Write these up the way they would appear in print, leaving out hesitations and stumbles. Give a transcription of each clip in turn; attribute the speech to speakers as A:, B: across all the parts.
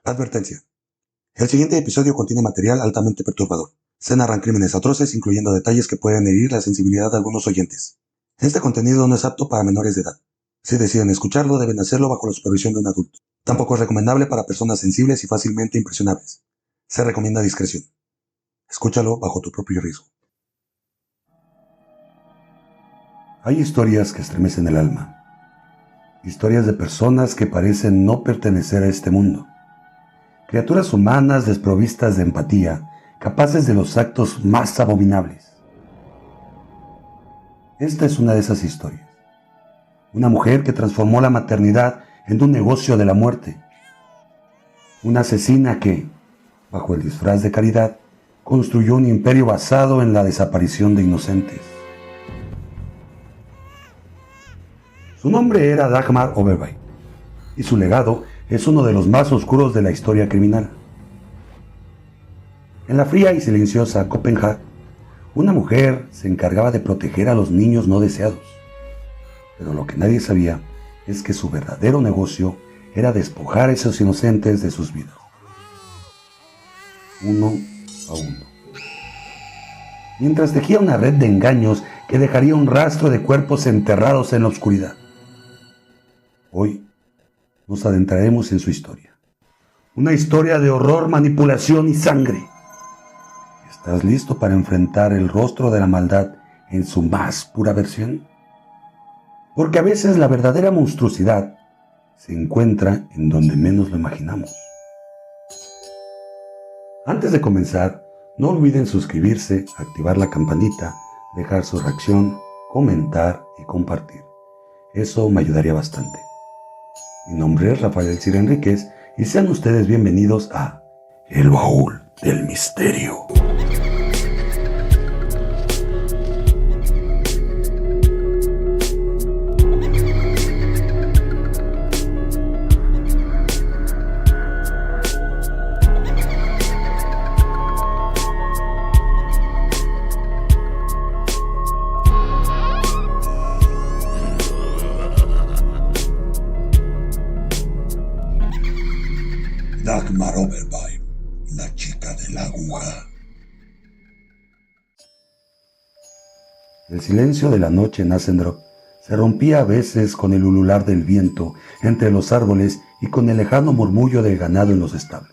A: Advertencia. El siguiente episodio contiene material altamente perturbador. Se narran crímenes atroces, incluyendo detalles que pueden herir la sensibilidad de algunos oyentes. Este contenido no es apto para menores de edad. Si deciden escucharlo, deben hacerlo bajo la supervisión de un adulto. Tampoco es recomendable para personas sensibles y fácilmente impresionables. Se recomienda discreción. Escúchalo bajo tu propio riesgo. Hay historias que estremecen el alma. Historias de personas que parecen no pertenecer a este mundo. Criaturas humanas desprovistas de empatía, capaces de los actos más abominables. Esta es una de esas historias. Una mujer que transformó la maternidad en un negocio de la muerte. Una asesina que, bajo el disfraz de caridad, construyó un imperio basado en la desaparición de inocentes. Su nombre era Dagmar Overby, y su legado es uno de los más oscuros de la historia criminal. En la fría y silenciosa Copenhague, una mujer se encargaba de proteger a los niños no deseados. Pero lo que nadie sabía es que su verdadero negocio era despojar a esos inocentes de sus vidas. Uno a uno. Mientras tejía una red de engaños que dejaría un rastro de cuerpos enterrados en la oscuridad. Hoy nos adentraremos en su historia. Una historia de horror, manipulación y sangre. ¿Estás listo para enfrentar el rostro de la maldad en su más pura versión? Porque a veces la verdadera monstruosidad se encuentra en donde menos lo imaginamos. Antes de comenzar, no olviden suscribirse, activar la campanita, dejar su reacción, comentar y compartir. Eso me ayudaría bastante. Mi nombre es Rafael Elcir Enríquez y sean ustedes bienvenidos a El Baúl del Misterio.
B: Dagmar Overby, la chica de la aguja.
A: El silencio de la noche en Asendrup se rompía a veces con el ulular del viento entre los árboles y con el lejano murmullo del ganado en los establos.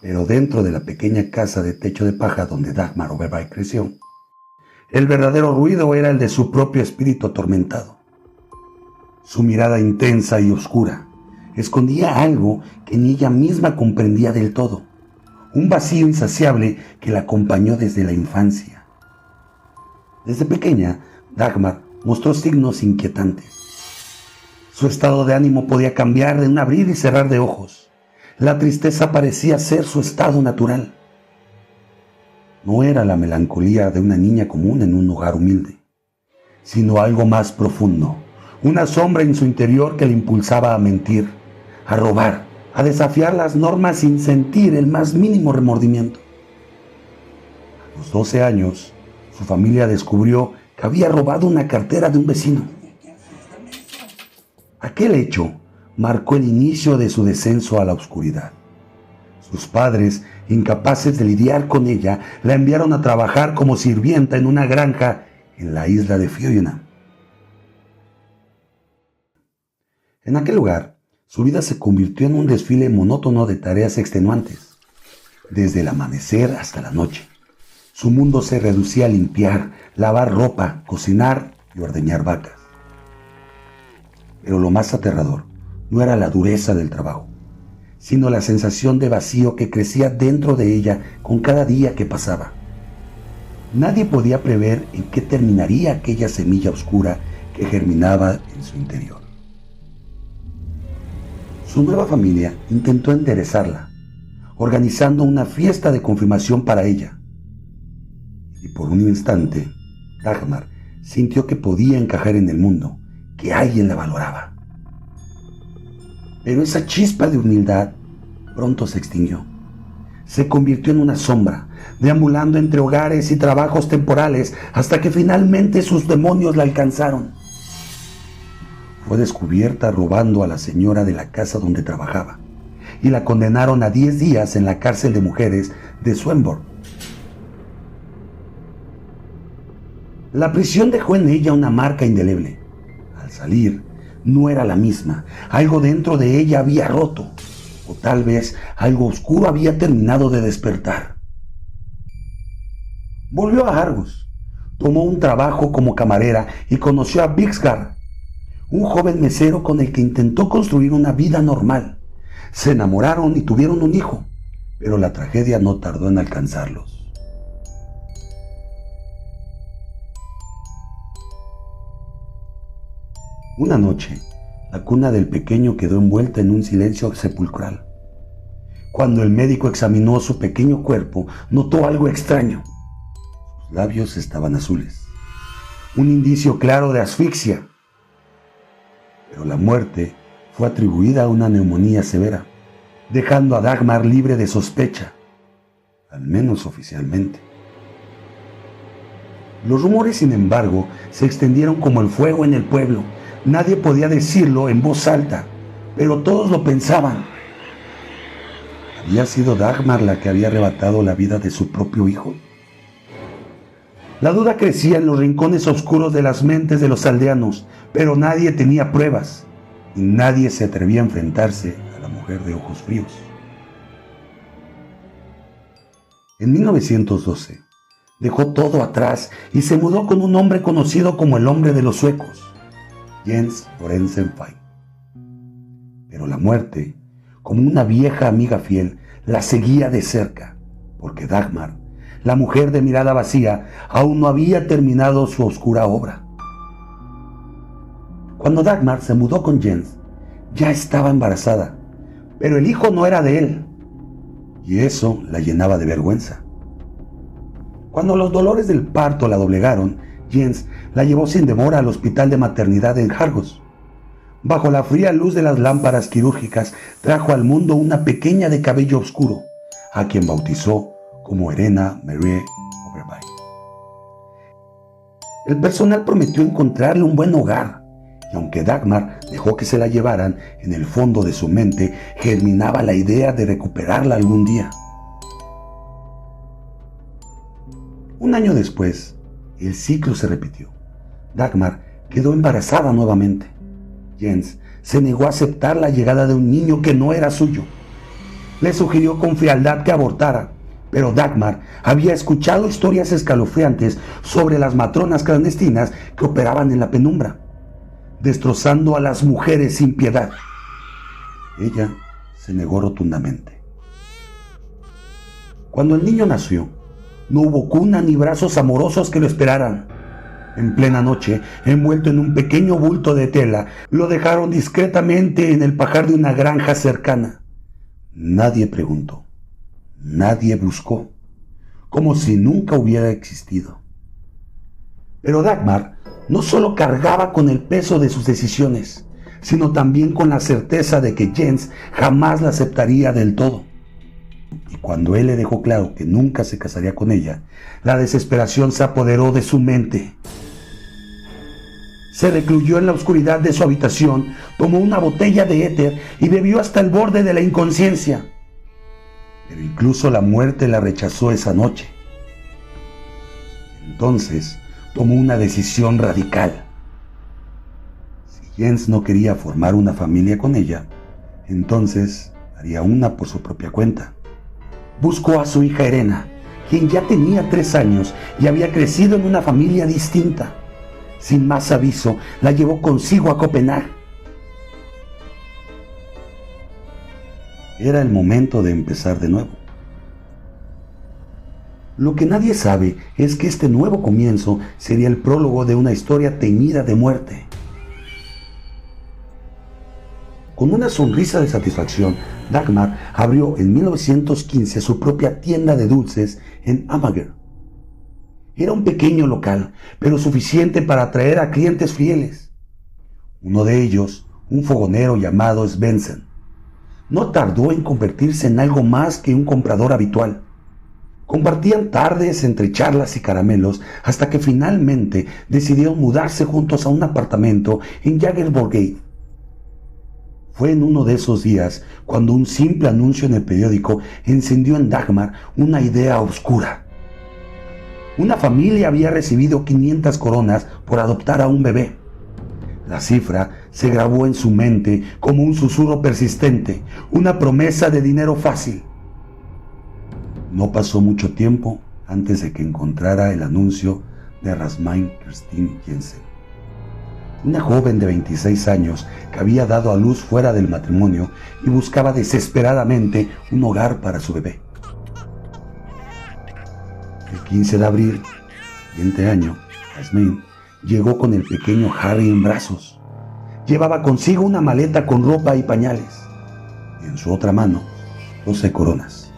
A: Pero dentro de la pequeña casa de techo de paja donde Dagmar Overby creció, el verdadero ruido era el de su propio espíritu atormentado. Su mirada intensa y oscura escondía algo que ni ella misma comprendía del todo, un vacío insaciable que la acompañó desde la infancia. Desde pequeña, Dagmar mostró signos inquietantes. Su estado de ánimo podía cambiar de un abrir y cerrar de ojos. La tristeza parecía ser su estado natural. No era la melancolía de una niña común en un hogar humilde, sino algo más profundo, una sombra en su interior que le impulsaba a mentir, a robar, a desafiar las normas sin sentir el más mínimo remordimiento. A los 12 años, su familia descubrió que había robado una cartera de un vecino. Aquel hecho marcó el inicio de su descenso a la oscuridad. Sus padres, incapaces de lidiar con ella, la enviaron a trabajar como sirvienta en una granja en la isla de Fiona. En aquel lugar, su vida se convirtió en un desfile monótono de tareas extenuantes. Desde el amanecer hasta la noche, su mundo se reducía a limpiar, lavar ropa, cocinar y ordeñar vacas. Pero lo más aterrador no era la dureza del trabajo, sino la sensación de vacío que crecía dentro de ella con cada día que pasaba. Nadie podía prever en qué terminaría aquella semilla oscura que germinaba en su interior. Su nueva familia intentó enderezarla, organizando una fiesta de confirmación para ella. Y por un instante, Dagmar sintió que podía encajar en el mundo, que alguien la valoraba. Pero esa chispa de humildad pronto se extinguió. Se convirtió en una sombra, deambulando entre hogares y trabajos temporales hasta que finalmente sus demonios la alcanzaron. fue descubierta robando a la señora de la casa donde trabajaba y la condenaron a 10 días en la cárcel de mujeres de Swanborn. La prisión dejó en ella una marca indeleble. Al salir, no era la misma. Algo dentro de ella había roto, o tal vez algo oscuro había terminado de despertar. Volvió a Argos, tomó un trabajo como camarera y conoció a Bixgar, un joven mesero con el que intentó construir una vida normal. Se enamoraron y tuvieron un hijo, pero la tragedia no tardó en alcanzarlos. Una noche, la cuna del pequeño quedó envuelta en un silencio sepulcral. Cuando el médico examinó su pequeño cuerpo, notó algo extraño. Sus labios estaban azules, un indicio claro de asfixia. Pero la muerte fue atribuida a una neumonía severa, dejando a Dagmar libre de sospecha, al menos oficialmente. Los rumores, sin embargo, se extendieron como el fuego en el pueblo. Nadie podía decirlo en voz alta, pero todos lo pensaban. ¿Había sido Dagmar la que había arrebatado la vida de su propio hijo? La duda crecía en los rincones oscuros de las mentes de los aldeanos, pero nadie tenía pruebas y nadie se atrevía a enfrentarse a la mujer de ojos fríos. En 1912, dejó todo atrás y se mudó con un hombre conocido como el hombre de los suecos, Jens Lorenzenfeld. Pero la muerte, como una vieja amiga fiel, la seguía de cerca, porque Dagmar, la mujer de mirada vacía, aún no había terminado su oscura obra. Cuando Dagmar se mudó con Jens, ya estaba embarazada, pero el hijo no era de él, y eso la llenaba de vergüenza. Cuando los dolores del parto la doblegaron, Jens la llevó sin demora al hospital de maternidad en Argos. Bajo la fría luz de las lámparas quirúrgicas, trajo al mundo una pequeña de cabello oscuro, a quien bautizó como Irena Marie Overby. El personal prometió encontrarle un buen hogar, y aunque Dagmar dejó que se la llevaran, en el fondo de su mente germinaba la idea de recuperarla algún día. Un año después, el ciclo se repitió. Dagmar quedó embarazada nuevamente. Jens se negó a aceptar la llegada de un niño que no era suyo. Le sugirió con frialdad que abortara, pero Dagmar había escuchado historias escalofriantes sobre las matronas clandestinas que operaban en la penumbra, destrozando a las mujeres sin piedad. Ella se negó rotundamente. Cuando el niño nació, no hubo cuna ni brazos amorosos que lo esperaran. En plena noche, envuelto en un pequeño bulto de tela, lo dejaron discretamente en el pajar de una granja cercana. Nadie preguntó, nadie buscó, como si nunca hubiera existido. Pero Dagmar no solo cargaba con el peso de sus decisiones, sino también con la certeza de que Jens jamás la aceptaría del todo. Y cuando él le dejó claro que nunca se casaría con ella, la desesperación se apoderó de su mente. Se recluyó en la oscuridad de su habitación, tomó una botella de éter y bebió hasta el borde de la inconsciencia. Pero incluso la muerte la rechazó esa noche. Entonces tomó una decisión radical. Si Jens no quería formar una familia con ella, entonces haría una por su propia cuenta. Buscó a su hija Irena, quien ya tenía 3 años y había crecido en una familia distinta. Sin más aviso, la llevó consigo a Copenhague. Era el momento de empezar de nuevo. Lo que nadie sabe es que este nuevo comienzo sería el prólogo de una historia teñida de muerte. Con una sonrisa de satisfacción, Dagmar abrió en 1915 su propia tienda de dulces en Amager. Era un pequeño local, pero suficiente para atraer a clientes fieles. Uno de ellos, un fogonero llamado Svensson, no tardó en convertirse en algo más que un comprador habitual. Compartían tardes entre charlas y caramelos hasta que finalmente decidieron mudarse juntos a un apartamento en Jägersborgade. Fue en uno de esos días cuando un simple anuncio en el periódico encendió en Dagmar una idea oscura. Una familia había recibido 500 coronas por adoptar a un bebé. La cifra se grabó en su mente como un susurro persistente, una promesa de dinero fácil. No pasó mucho tiempo antes de que encontrara el anuncio de Rasmine Christine Jensen, una joven de 26 años que había dado a luz fuera del matrimonio y buscaba desesperadamente un hogar para su bebé. El 15 de abril, siguiente año, Rasmine llegó con el pequeño Harry en brazos. Llevaba consigo una maleta con ropa y pañales, y en su otra mano 12 coronas.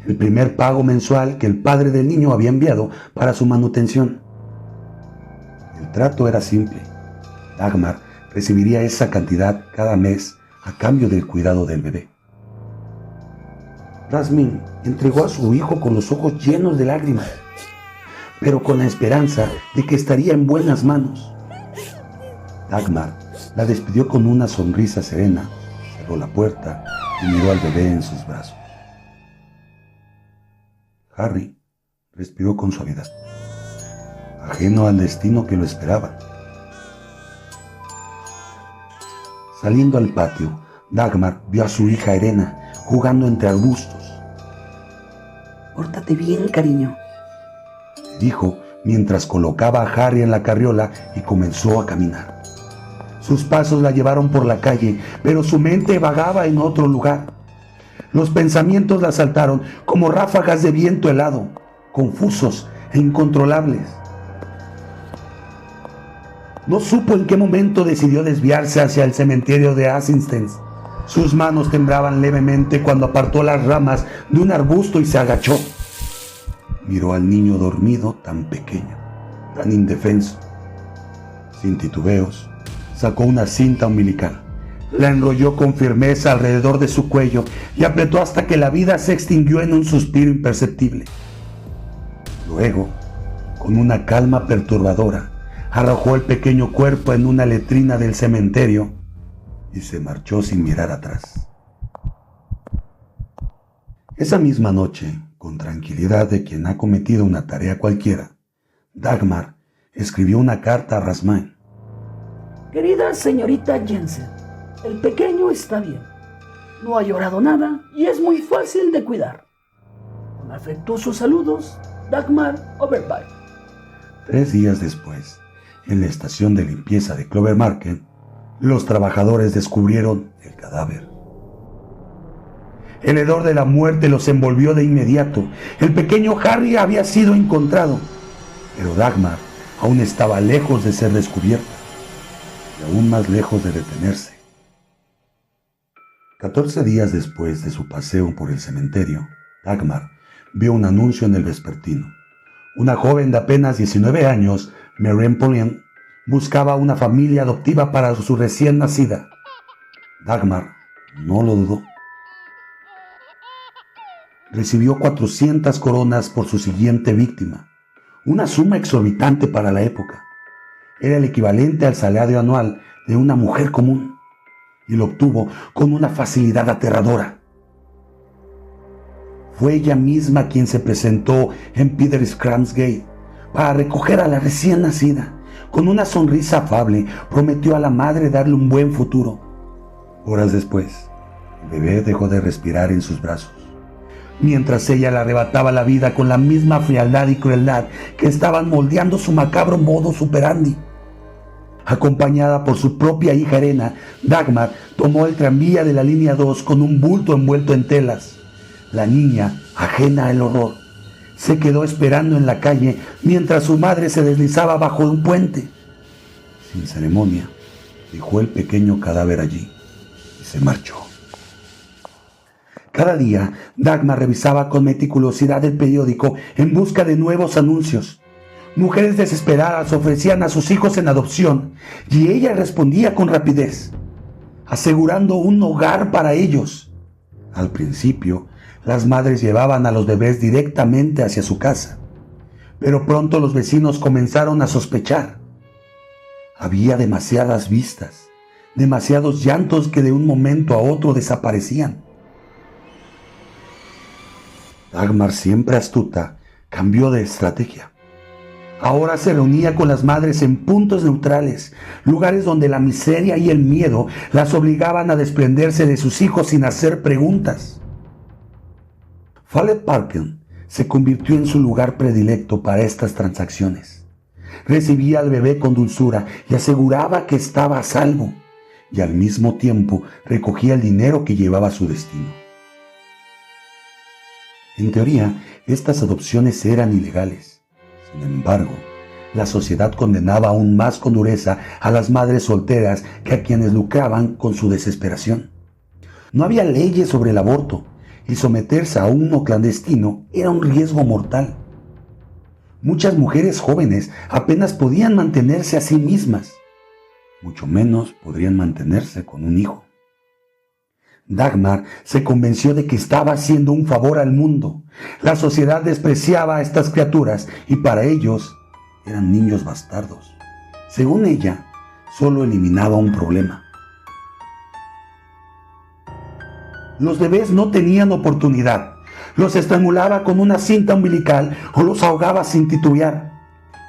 A: El primer pago mensual que el padre del niño había enviado para su manutención. El trato era simple. Dagmar recibiría esa cantidad cada mes a cambio del cuidado del bebé. Rasmine entregó a su hijo con los ojos llenos de lágrimas, pero con la esperanza de que estaría en buenas manos. Dagmar la despidió con una sonrisa serena, cerró la puerta y miró al bebé en sus brazos. Harry respiró con suavidad, ajeno al destino que lo esperaba. Saliendo al patio, Dagmar vio a su hija Irena jugando entre arbustos.
C: «Pórtate bien, cariño»,
A: dijo mientras colocaba a Harry en la carriola y comenzó a caminar. Sus pasos la llevaron por la calle, pero su mente vagaba en otro lugar. Los pensamientos la asaltaron como ráfagas de viento helado, confusos e incontrolables. No supo en qué momento decidió desviarse hacia el cementerio de Asingstens. Sus manos temblaban levemente cuando apartó las ramas de un arbusto y se agachó. Miró al niño dormido, tan pequeño, tan indefenso. Sin titubeos, sacó una cinta umbilical. La enrolló con firmeza alrededor de su cuello y apretó hasta que la vida se extinguió en un suspiro imperceptible. Luego, con una calma perturbadora, arrojó el pequeño cuerpo en una letrina del cementerio y se marchó sin mirar atrás. Esa misma noche, con tranquilidad de quien ha cometido una tarea cualquiera, Dagmar escribió una carta a Rasmine.
C: «Querida señorita Jensen, el pequeño está bien. No ha llorado nada y es muy fácil de cuidar. Con afectuosos saludos, Dagmar Oberwein».
A: 3 días después, en la estación de limpieza de Clovermarket, los trabajadores descubrieron el cadáver. El hedor de la muerte los envolvió de inmediato. El pequeño Harry había sido encontrado, pero Dagmar aún estaba lejos de ser descubierta y aún más lejos de detenerse. 14 días después de su paseo por el cementerio, Dagmar vio un anuncio en el vespertino. Una joven de apenas 19 años, Marianne Pauline, buscaba una familia adoptiva para su recién nacida. Dagmar no lo dudó. Recibió 400 coronas por su siguiente víctima, una suma exorbitante para la época. Era el equivalente al salario anual de una mujer común, y lo obtuvo con una facilidad aterradora. Fue ella misma quien se presentó en Peter's Gate para recoger a la recién nacida. Con una sonrisa afable, prometió a la madre darle un buen futuro. Horas después, el bebé dejó de respirar en sus brazos, mientras ella le arrebataba la vida con la misma frialdad y crueldad que estaban moldeando su macabro modus operandi. Acompañada por su propia hija Irena, Dagmar tomó el tranvía de la línea 2 con un bulto envuelto en telas. La niña, ajena al horror, se quedó esperando en la calle mientras su madre se deslizaba bajo un puente. Sin ceremonia, dejó el pequeño cadáver allí y se marchó. Cada día, Dagmar revisaba con meticulosidad el periódico en busca de nuevos anuncios. Mujeres desesperadas ofrecían a sus hijos en adopción y ella respondía con rapidez, asegurando un hogar para ellos. Al principio, Las madres llevaban a los bebés directamente hacia su casa, pero pronto los vecinos comenzaron a sospechar. Había demasiadas vistas, demasiados llantos que de un momento a otro desaparecían. Dagmar, siempre astuta, cambió de estrategia. Ahora se reunía con las madres en puntos neutrales, lugares donde la miseria y el miedo las obligaban a desprenderse de sus hijos sin hacer preguntas. Fallett Parken se convirtió en su lugar predilecto para estas transacciones. Recibía al bebé con dulzura y aseguraba que estaba a salvo, y al mismo tiempo recogía el dinero que llevaba a su destino. En teoría, estas adopciones eran ilegales. Sin embargo, la sociedad condenaba aún más con dureza a las madres solteras que a quienes lucraban con su desesperación. No había leyes sobre el aborto, y someterse a uno clandestino era un riesgo mortal. Muchas mujeres jóvenes apenas podían mantenerse a sí mismas, mucho menos podrían mantenerse con un hijo. Dagmar se convenció de que estaba haciendo un favor al mundo. La sociedad despreciaba a estas criaturas y para ellos eran niños bastardos. Según ella, solo eliminaba un problema. Los bebés no tenían oportunidad. Los estrangulaba con una cinta umbilical o los ahogaba sin titubear.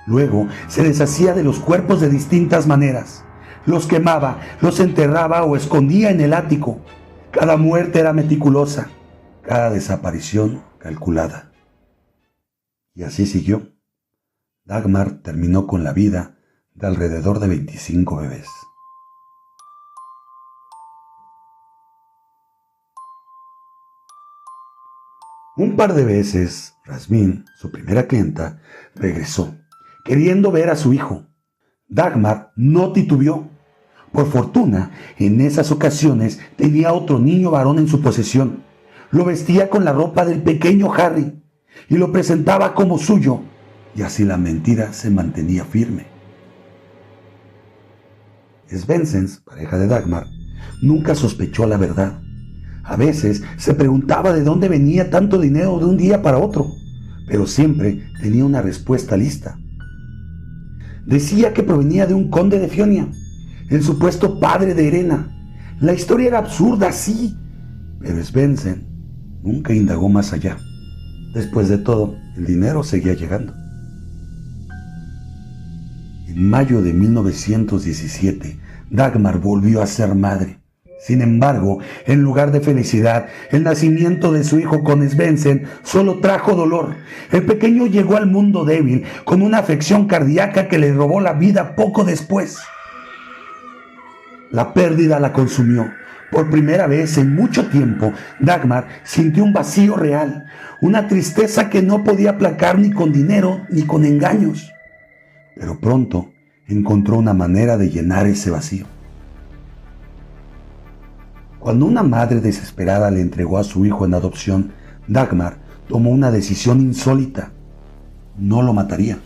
A: Luego se deshacía de los cuerpos de distintas maneras. Los quemaba, los enterraba o escondía en el ático. Cada muerte era meticulosa, cada desaparición calculada. Y así siguió. Dagmar terminó con la vida de alrededor de 25 bebés. Un par de veces, Rasmin, su primera clienta, regresó, queriendo ver a su hijo. Dagmar no titubeó. Por fortuna, en esas ocasiones tenía otro niño varón en su posesión. Lo vestía con la ropa del pequeño Harry y lo presentaba como suyo, y así la mentira se mantenía firme. Svendsen, pareja de Dagmar, nunca sospechó la verdad. A veces se preguntaba de dónde venía tanto dinero de un día para otro, pero siempre tenía una respuesta lista. Decía que provenía de un conde de Fionia, el supuesto padre de Irena. La historia era absurda, sí, pero Svendsen nunca indagó más allá. Después de todo, el dinero seguía llegando. En mayo de 1917, Dagmar volvió a ser madre. Sin embargo, en lugar de felicidad, el nacimiento de su hijo con Svendsen solo trajo dolor. El pequeño llegó al mundo débil, con una afección cardíaca que le robó la vida poco después. La pérdida la consumió. Por primera vez en mucho tiempo, Dagmar sintió un vacío real, una tristeza que no podía aplacar ni con dinero ni con engaños. Pero pronto encontró una manera de llenar ese vacío. Cuando una madre desesperada le entregó a su hijo en adopción, Dagmar tomó una decisión insólita. No lo mataría.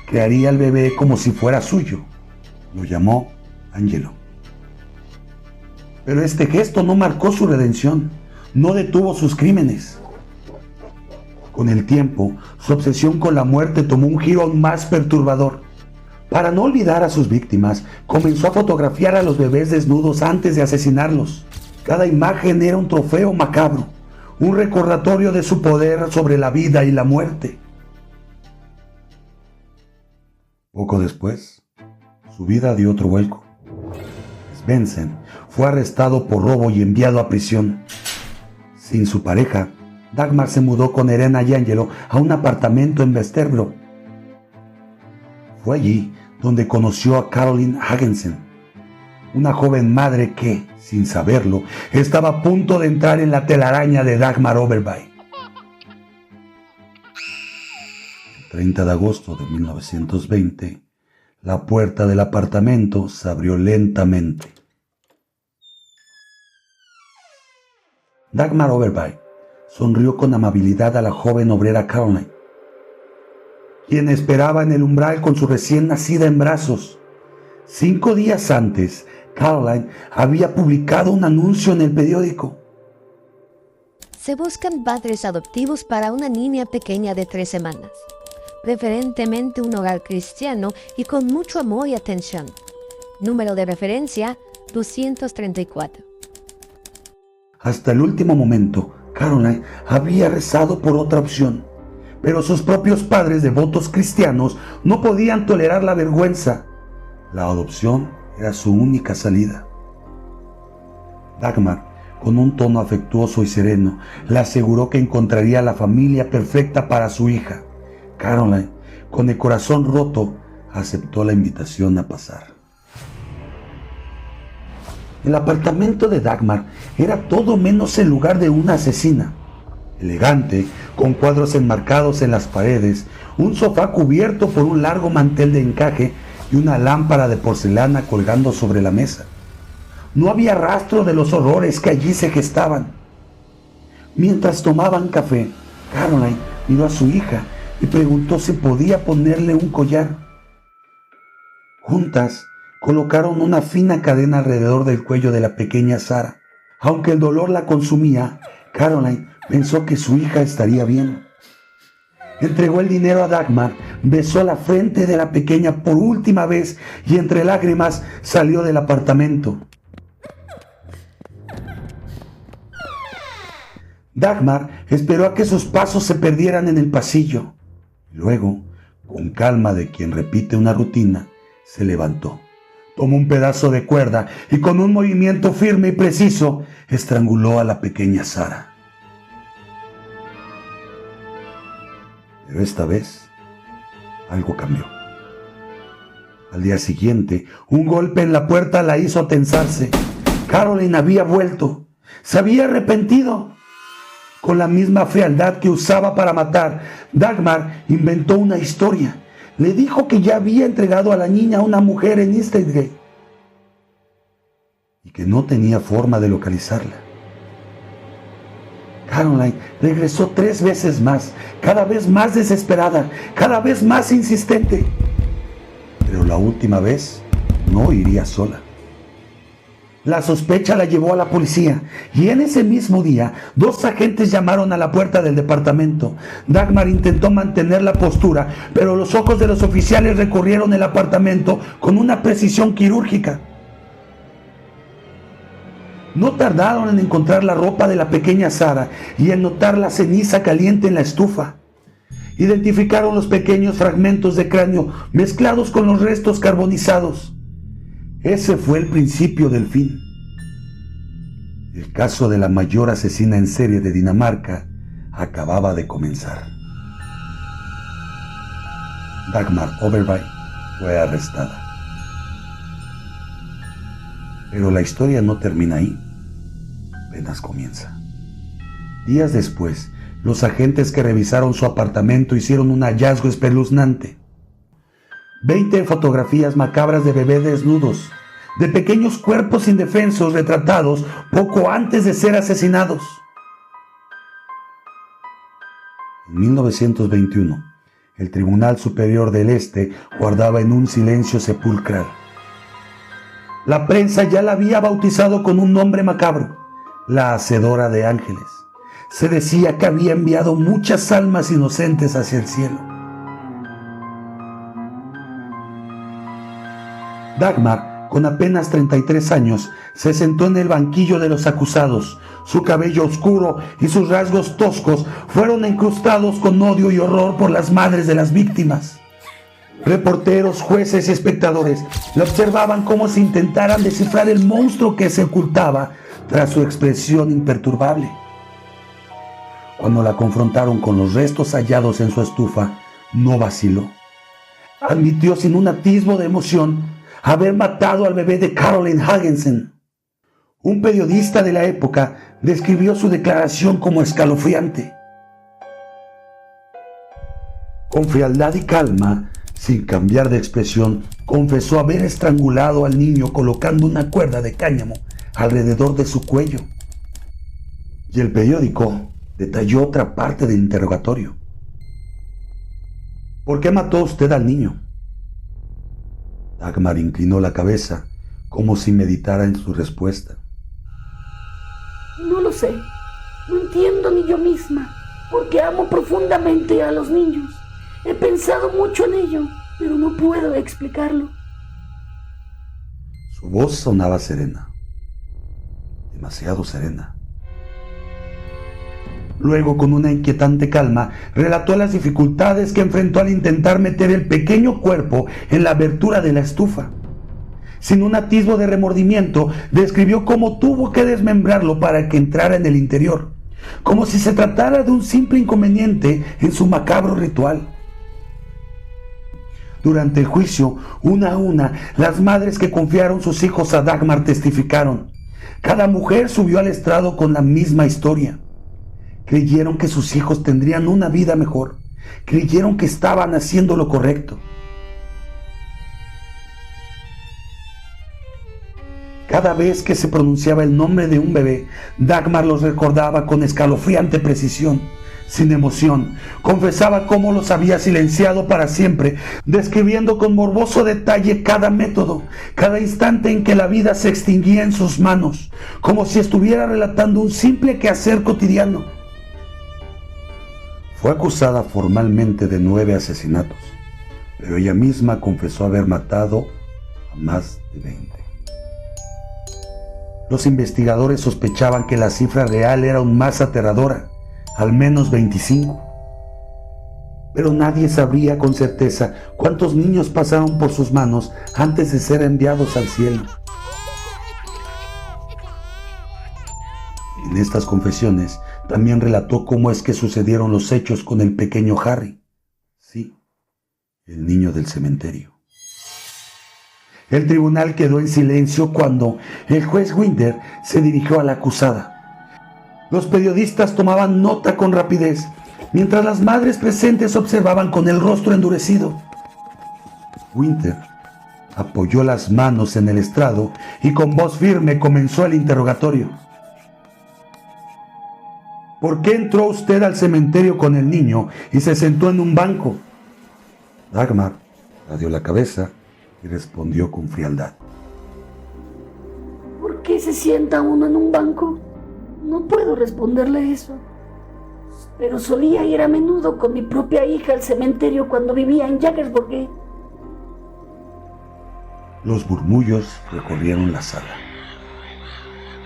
A: Crearía al bebé como si fuera suyo. Lo llamó Angelo. Pero este gesto no marcó su redención, no detuvo sus crímenes. Con el tiempo, su obsesión con la muerte tomó un giro aún más perturbador. Para no olvidar a sus víctimas, comenzó a fotografiar a los bebés desnudos antes de asesinarlos. Cada imagen era un trofeo macabro, un recordatorio de su poder sobre la vida y la muerte. Poco después, su vida dio otro vuelco. Svendsen fue arrestado por robo y enviado a prisión. Sin su pareja, Dagmar se mudó con Irena y Angelo a un apartamento en Vesterbro. Fue allí donde conoció a Caroline Hagensen, una joven madre que, sin saberlo, estaba a punto de entrar en la telaraña de Dagmar Overby. El 30 de agosto de 1920, la puerta del apartamento se abrió lentamente. Dagmar Overby sonrió con amabilidad a la joven obrera Caroline, quien esperaba en el umbral con su recién nacida en brazos. 5 días antes, Caroline había publicado un anuncio en el periódico.
D: Se buscan padres adoptivos para una niña pequeña de 3 semanas. Preferentemente un hogar cristiano y con mucho amor y atención. Número de referencia 234.
A: Hasta el último momento, Caroline había rezado por otra opción, pero sus propios padres devotos cristianos no podían tolerar la vergüenza. La adopción era su única salida. Dagmar, con un tono afectuoso y sereno, le aseguró que encontraría la familia perfecta para su hija. Caroline, con el corazón roto, aceptó la invitación a pasar. El apartamento de Dagmar era todo menos el lugar de una asesina. Elegante, con cuadros enmarcados en las paredes, un sofá cubierto por un largo mantel de encaje y una lámpara de porcelana colgando sobre la mesa. No había rastro de los horrores que allí se gestaban. Mientras tomaban café, Caroline miró a su hija y preguntó si podía ponerle un collar. Juntas, colocaron una fina cadena alrededor del cuello de la pequeña Sara. Aunque el dolor la consumía, Caroline pensó que su hija estaría bien. Entregó el dinero a Dagmar, besó la frente de la pequeña por última vez y entre lágrimas salió del apartamento. Dagmar esperó a que sus pasos se perdieran en el pasillo. Luego, con calma de quien repite una rutina, se levantó. Tomó un pedazo de cuerda y con un movimiento firme y preciso estranguló a la pequeña Sara. Pero esta vez algo cambió. Al día siguiente, un golpe en la puerta la hizo tensarse. Caroline había vuelto. Se había arrepentido. Con la misma frialdad que usaba para matar, Dagmar inventó una historia. Le dijo que ya había entregado a la niña a una mujer en Eastgate y que no tenía forma de localizarla. Caroline regresó 3 veces más, cada vez más desesperada, cada vez más insistente. Pero la última vez no iría sola. La sospecha la llevó a la policía y en ese mismo día 2 agentes llamaron a la puerta del departamento. Dagmar intentó mantener la postura, pero los ojos de los oficiales recorrieron el apartamento con una precisión quirúrgica. No tardaron en encontrar la ropa de la pequeña Sara y en notar la ceniza caliente en la estufa. Identificaron los pequeños fragmentos de cráneo mezclados con los restos carbonizados. Ese fue el principio del fin. El caso de la mayor asesina en serie de Dinamarca acababa de comenzar. Dagmar Obervai fue arrestada. Pero la historia no termina ahí, apenas comienza. Días después, los agentes que revisaron su apartamento hicieron un hallazgo espeluznante. 20 fotografías macabras de bebés desnudos, de pequeños cuerpos indefensos retratados poco antes de ser asesinados. En 1921, el Tribunal Superior del Este guardaba en un silencio sepulcral. La prensa ya la había bautizado con un nombre macabro, la Hacedora de Ángeles. Se decía que había enviado muchas almas inocentes hacia el cielo. Dagmar, con apenas 33 años, se sentó en el banquillo de los acusados. Su cabello oscuro y sus rasgos toscos fueron incrustados con odio y horror por las madres de las víctimas. Reporteros, jueces y espectadores la observaban como si intentaran descifrar el monstruo que se ocultaba tras su expresión imperturbable. Cuando la confrontaron con los restos hallados en su estufa, no vaciló. Admitió sin un atisbo de emoción haber matado al bebé de Caroline Hagensen. Un periodista de la época describió su declaración como escalofriante. Con frialdad y calma, sin cambiar de expresión, confesó haber estrangulado al niño colocando una cuerda de cáñamo alrededor de su cuello. Y el periódico detalló otra parte del interrogatorio. ¿Por qué mató usted al niño? Dagmar inclinó la cabeza, como si meditara en su respuesta.
C: No lo sé. No entiendo ni yo misma, porque amo profundamente a los niños. He pensado mucho en ello, pero no puedo explicarlo.
A: Su voz sonaba serena, demasiado serena. Luego, con una inquietante calma, relató las dificultades que enfrentó al intentar meter el pequeño cuerpo en la abertura de la estufa. Sin un atisbo de remordimiento, describió cómo tuvo que desmembrarlo para que entrara en el interior, como si se tratara de un simple inconveniente en su macabro ritual. Durante el juicio, una a una, las madres que confiaron sus hijos a Dagmar testificaron. Cada mujer subió al estrado con la misma historia. Creyeron que sus hijos tendrían una vida mejor. Creyeron que estaban haciendo lo correcto. Cada vez que se pronunciaba el nombre de un bebé, Dagmar los recordaba con escalofriante precisión, sin emoción. Confesaba cómo los había silenciado para siempre, describiendo con morboso detalle cada método, cada instante en que la vida se extinguía en sus manos, como si estuviera relatando un simple quehacer cotidiano. Fue acusada formalmente de 9 asesinatos, pero ella misma confesó haber matado a más de 20. Los investigadores sospechaban que la cifra real era aún más aterradora, al menos 25. Pero nadie sabría con certeza cuántos niños pasaron por sus manos antes de ser enviados al cielo. En estas confesiones también relató cómo es que sucedieron los hechos con el pequeño Harry. Sí, el niño del cementerio. El tribunal quedó en silencio cuando el juez Winter se dirigió a la acusada. Los periodistas tomaban nota con rapidez, mientras las madres presentes observaban con el rostro endurecido. Winter apoyó las manos en el estrado y con voz firme comenzó el interrogatorio. ¿Por qué entró usted al cementerio con el niño y se sentó en un banco? Dagmar dio la cabeza y respondió con frialdad.
C: ¿Por qué se sienta uno en un banco? No puedo responderle eso. Pero solía ir a menudo con mi propia hija al cementerio cuando vivía en Jaggersburg.
A: Los murmullos recorrieron la sala.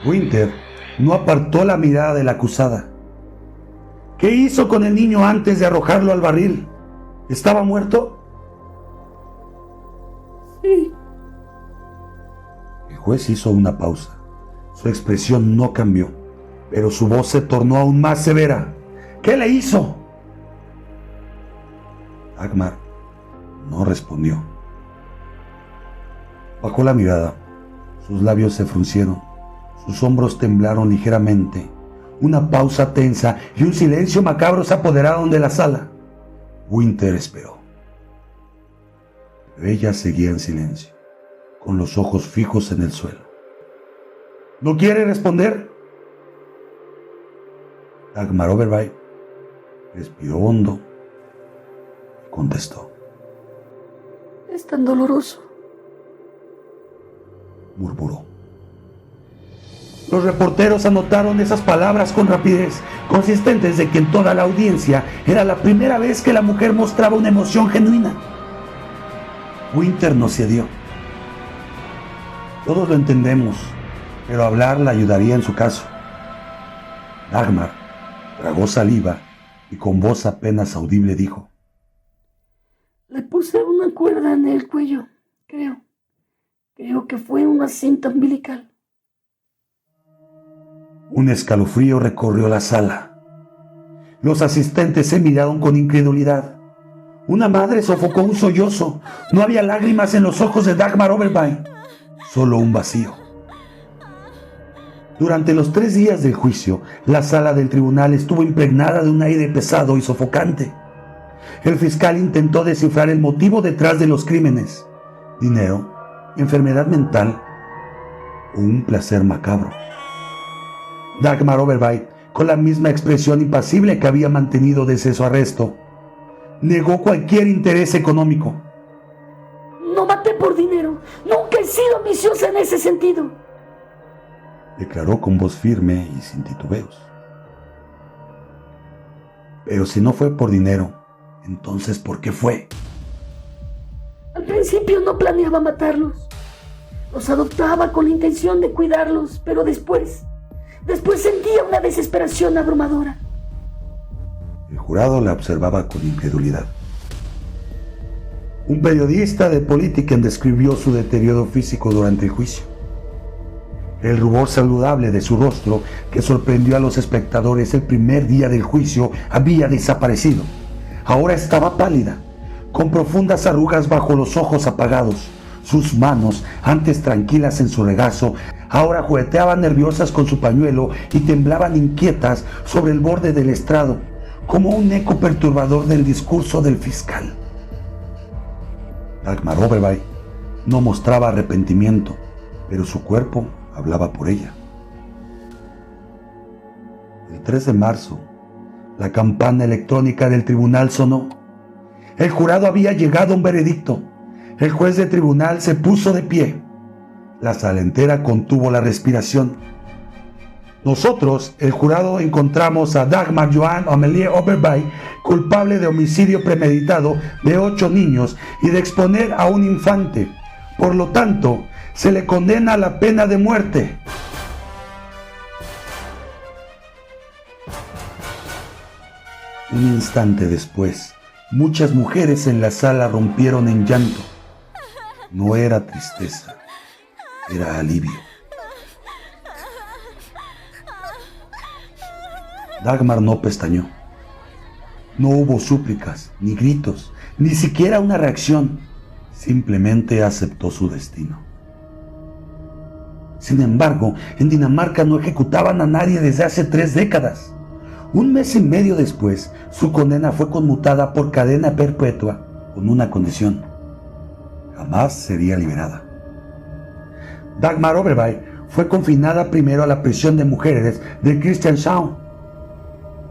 A: Winter no apartó la mirada de la acusada. ¿Qué hizo con el niño antes de arrojarlo al barril? ¿Estaba muerto?
C: Sí.
A: El juez hizo una pausa. Su expresión no cambió, pero su voz se tornó aún más severa. ¿Qué le hizo? Dagmar no respondió. Bajó la mirada. Sus labios se fruncieron. Sus hombros temblaron ligeramente. Una pausa tensa y un silencio macabro se apoderaron de la sala. Winter esperó. Pero ella seguía en silencio, con los ojos fijos en el suelo. ¿No quiere responder? Dagmar Oberwein respiró hondo y contestó.
C: Es tan doloroso,
A: murmuró. Los reporteros anotaron esas palabras con rapidez, consistentes de que en toda la audiencia era la primera vez que la mujer mostraba una emoción genuina. Winter no cedió. Todos lo entendemos, pero hablar la ayudaría en su caso. Dagmar tragó saliva y con voz apenas audible dijo:
C: le puse una cuerda en el cuello, creo. Creo que fue una cinta umbilical.
A: Un escalofrío recorrió la sala. Los asistentes se miraron con incredulidad. Una madre sofocó un sollozo. No había lágrimas en los ojos de Dagmar Oberwein, solo un vacío. Durante los 3 días del juicio, la sala del tribunal estuvo impregnada de un aire pesado y sofocante. El fiscal intentó descifrar el motivo detrás de los crímenes: dinero, enfermedad mental o un placer macabro. Dagmar Oberwein, con la misma expresión impasible que había mantenido desde su arresto, negó cualquier interés económico.
C: No maté por dinero. Nunca he sido ambiciosa en ese sentido,
A: declaró con voz firme y sin titubeos. Pero si no fue por dinero, entonces ¿por qué fue?
C: Al principio no planeaba matarlos. Los adoptaba con la intención de cuidarlos, pero después sentía una desesperación abrumadora.
A: El jurado la observaba con incredulidad. Un periodista de Politiken describió su deterioro físico durante el juicio. El rubor saludable de su rostro, que sorprendió a los espectadores el primer día del juicio, había desaparecido. Ahora estaba pálida, con profundas arrugas bajo los ojos apagados. Sus manos, antes tranquilas en su regazo, ahora jugueteaban nerviosas con su pañuelo y temblaban inquietas sobre el borde del estrado, como un eco perturbador del discurso del fiscal. Dagmar Oberwein no mostraba arrepentimiento, pero su cuerpo hablaba por ella. El 3 de marzo, la campana electrónica del tribunal sonó. El jurado había llegado a un veredicto. El juez de tribunal se puso de pie. La sala entera contuvo la respiración. Nosotros, el jurado, encontramos a Dagmar Joan Amelie Oberwein culpable de homicidio premeditado de 8 niños y de exponer a un infante. Por lo tanto, se le condena a la pena de muerte. Un instante después, muchas mujeres en la sala rompieron en llanto. No era tristeza, era alivio. Dagmar no pestañeó. No hubo súplicas, ni gritos, ni siquiera una reacción. Simplemente aceptó su destino. Sin embargo, en Dinamarca no ejecutaban a nadie desde hace 3 décadas. 1 mes y medio después, su condena fue conmutada por cadena perpetua con una condición: jamás sería liberada. Dagmar Oberwein fue confinada primero a la prisión de mujeres de Christianshavn,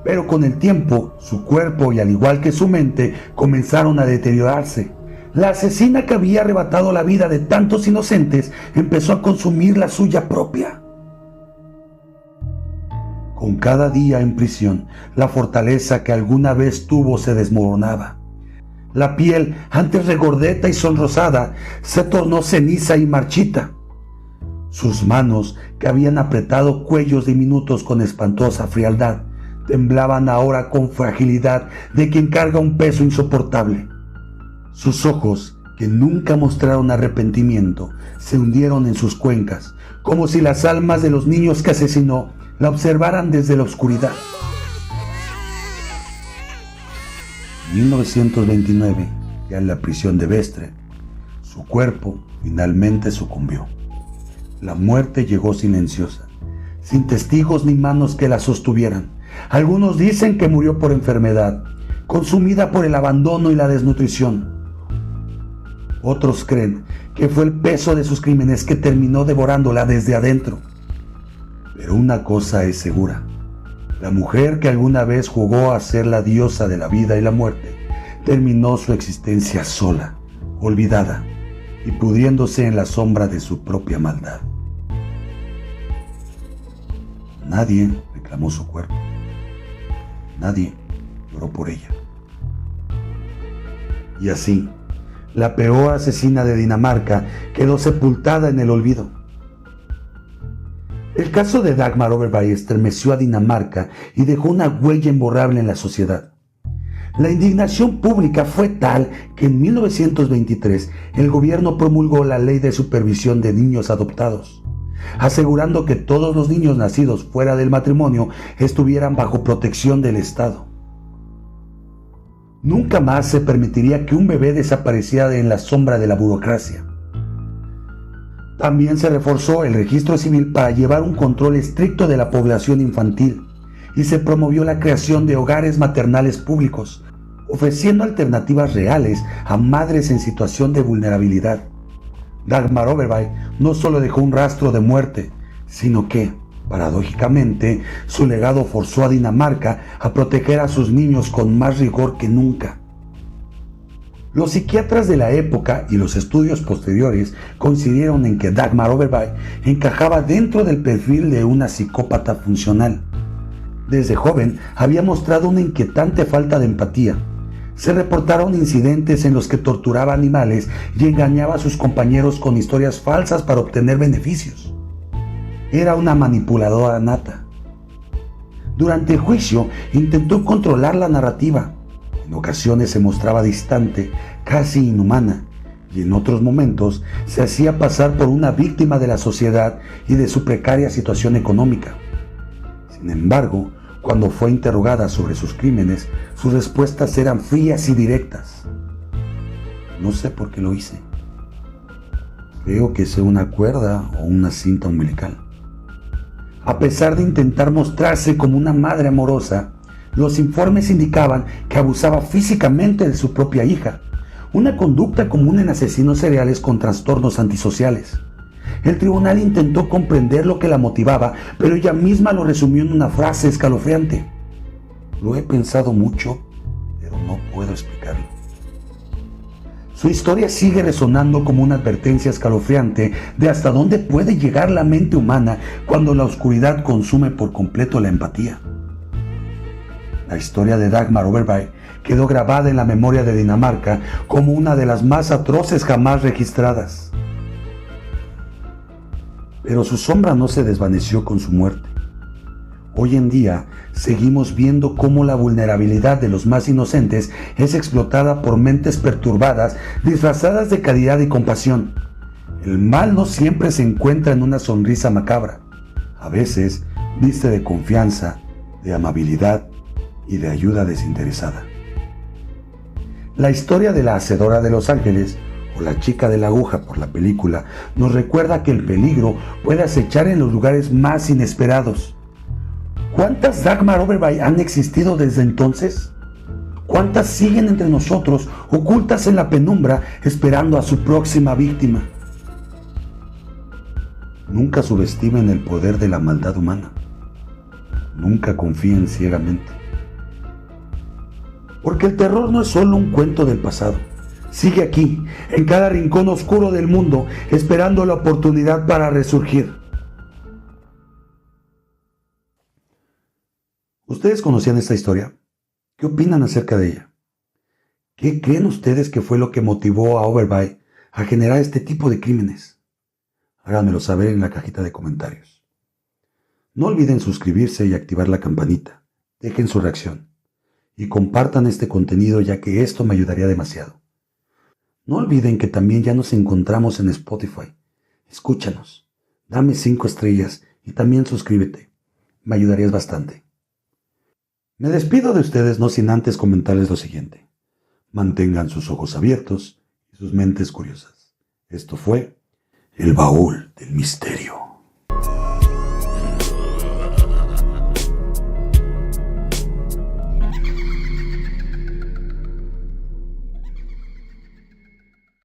A: pero con el tiempo su cuerpo y al igual que su mente comenzaron a deteriorarse. La asesina que había arrebatado la vida de tantos inocentes empezó a consumir la suya propia. Con cada día en prisión, la fortaleza que alguna vez tuvo se desmoronaba. La piel, antes regordeta y sonrosada, se tornó ceniza y marchita. Sus manos, que habían apretado cuellos diminutos con espantosa frialdad, temblaban ahora con fragilidad de quien carga un peso insoportable. Sus ojos, que nunca mostraron arrepentimiento, se hundieron en sus cuencas, como si las almas de los niños que asesinó la observaran desde la oscuridad. En 1929, ya en la prisión de Vestre, su cuerpo finalmente sucumbió. La muerte llegó silenciosa, sin testigos ni manos que la sostuvieran. Algunos dicen que murió por enfermedad, consumida por el abandono y la desnutrición. Otros creen que fue el peso de sus crímenes que terminó devorándola desde adentro. Pero una cosa es segura: la mujer que alguna vez jugó a ser la diosa de la vida y la muerte, terminó su existencia sola, olvidada y pudriéndose en la sombra de su propia maldad. Nadie reclamó su cuerpo. Nadie lloró por ella. Y así, la peor asesina de Dinamarca quedó sepultada en el olvido. El caso de Dagmar Oberwein estremeció a Dinamarca y dejó una huella imborrable en la sociedad. La indignación pública fue tal que en 1923 el gobierno promulgó la Ley de Supervisión de Niños Adoptados, asegurando que todos los niños nacidos fuera del matrimonio estuvieran bajo protección del Estado. Nunca más se permitiría que un bebé desapareciera en la sombra de la burocracia. También se reforzó el registro civil para llevar un control estricto de la población infantil y se promovió la creación de hogares maternales públicos, ofreciendo alternativas reales a madres en situación de vulnerabilidad. Dagmar Oberwein no solo dejó un rastro de muerte, sino que, paradójicamente, su legado forzó a Dinamarca a proteger a sus niños con más rigor que nunca. Los psiquiatras de la época y los estudios posteriores coincidieron en que Dagmar Oberwein encajaba dentro del perfil de una psicópata funcional. Desde joven había mostrado una inquietante falta de empatía. Se reportaron incidentes en los que torturaba animales y engañaba a sus compañeros con historias falsas para obtener beneficios. Era una manipuladora nata. Durante el juicio intentó controlar la narrativa. En ocasiones se mostraba distante, casi inhumana, y en otros momentos se hacía pasar por una víctima de la sociedad y de su precaria situación económica. Sin embargo, cuando fue interrogada sobre sus crímenes, sus respuestas eran frías y directas. No sé por qué lo hice. Creo que sea una cuerda o una cinta umbilical. A pesar de intentar mostrarse como una madre amorosa, los informes indicaban que abusaba físicamente de su propia hija, una conducta común en asesinos seriales con trastornos antisociales. El tribunal intentó comprender lo que la motivaba, pero ella misma lo resumió en una frase escalofriante: "Lo he pensado mucho, pero no puedo explicarlo". Su historia sigue resonando como una advertencia escalofriante de hasta dónde puede llegar la mente humana cuando la oscuridad consume por completo la empatía. La historia de Dagmar Overby quedó grabada en la memoria de Dinamarca como una de las más atroces jamás registradas. Pero su sombra no se desvaneció con su muerte. Hoy en día seguimos viendo cómo la vulnerabilidad de los más inocentes es explotada por mentes perturbadas disfrazadas de caridad y compasión. El mal no siempre se encuentra en una sonrisa macabra. A veces viste de confianza, de amabilidad y de ayuda desinteresada. La historia de la Hacedora de los Ángeles, o la chica de la aguja por la película, nos recuerda que el peligro puede acechar en los lugares más inesperados. ¿Cuántas Dagmar Overby han existido desde entonces? ¿Cuántas siguen entre nosotros, ocultas en la penumbra, esperando a su próxima víctima? Nunca subestimen el poder de la maldad humana. Nunca confíen ciegamente. Porque el terror no es solo un cuento del pasado. Sigue aquí, en cada rincón oscuro del mundo, esperando la oportunidad para resurgir. ¿Ustedes conocían esta historia? ¿Qué opinan acerca de ella? ¿Qué creen ustedes que fue lo que motivó a Overby a generar este tipo de crímenes? Háganmelo saber en la cajita de comentarios. No olviden suscribirse y activar la campanita. Dejen su reacción. Y compartan este contenido, ya que esto me ayudaría demasiado. No olviden que también ya nos encontramos en Spotify. Escúchanos, dame 5 estrellas y también suscríbete. Me ayudarías bastante. Me despido de ustedes no sin antes comentarles lo siguiente. Mantengan sus ojos abiertos y sus mentes curiosas. Esto fue El Baúl del Misterio.